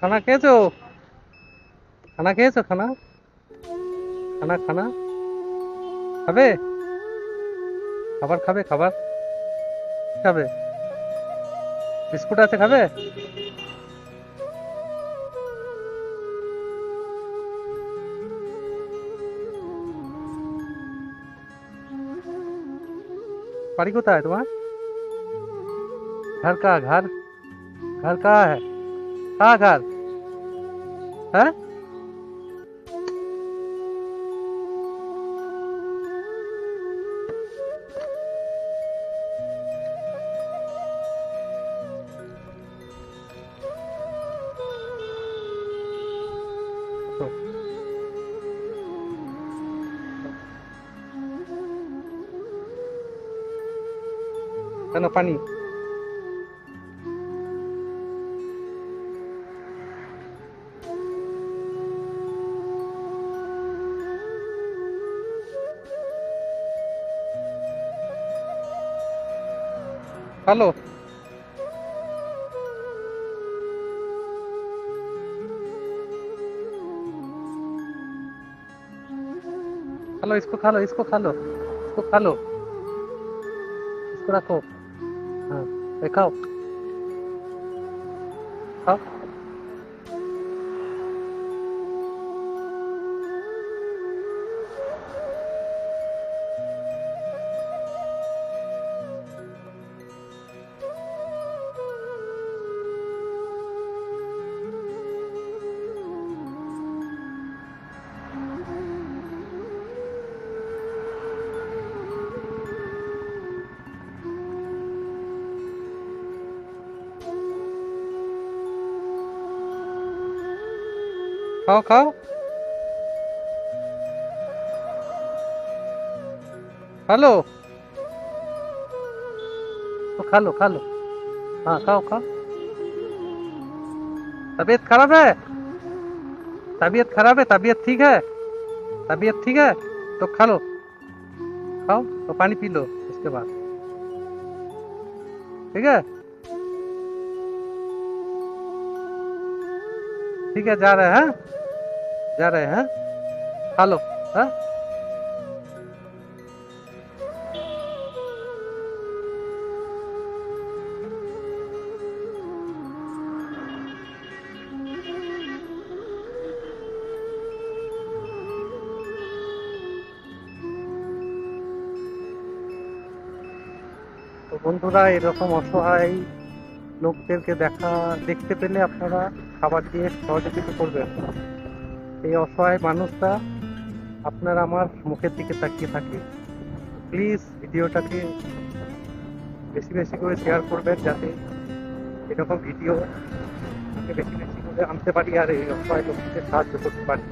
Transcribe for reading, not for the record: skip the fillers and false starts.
খানা খেয়েছো? খানা খেয়েছো? খানা খানা খানা খাবে? খাবার খাবে? খাবার খাবে? বিস্কুট আছে, খাবে? বাড়ি কোথায় তোমার? घर का घर घर कहाँ है? कहाँ घर है? तो কেন পানি? हेलो। हेलो, इसको खा लो, इसको खा लो, इसको खा लो, इसको रखो। हाँ, ये खाओ, खाओ। खाओ खाओ। हेलो, तो खा लो, खा लो। हाँ, खाओ खाओ। तबीयत खराब है? तबीयत खराब है? तबीयत ठीक है? तबीयत ठीक है तो खा लो, खाओ तो पानी पी लो उसके बाद। ठीक है? ठीक है, जा रहे हैं? जा रहे हैं? खा लो। हाँ। তো বন্ধুরা, এরকম অসহায় লোকদেরকে দেখতে পেলে আপনারা খাবার দিয়ে সহযোগিতা করবেন। এই অসহায় মানুষটা আপনারা আমার মুখের দিকে তাকিয়ে থাকে। প্লিজ ভিডিওটাকে বেশি বেশি করে শেয়ার করবেন, যাতে এরকম ভিডিও বেশি বেশি করে আনতে পারি আর এই অসহায় লোকদের সাহায্য করতে পারি।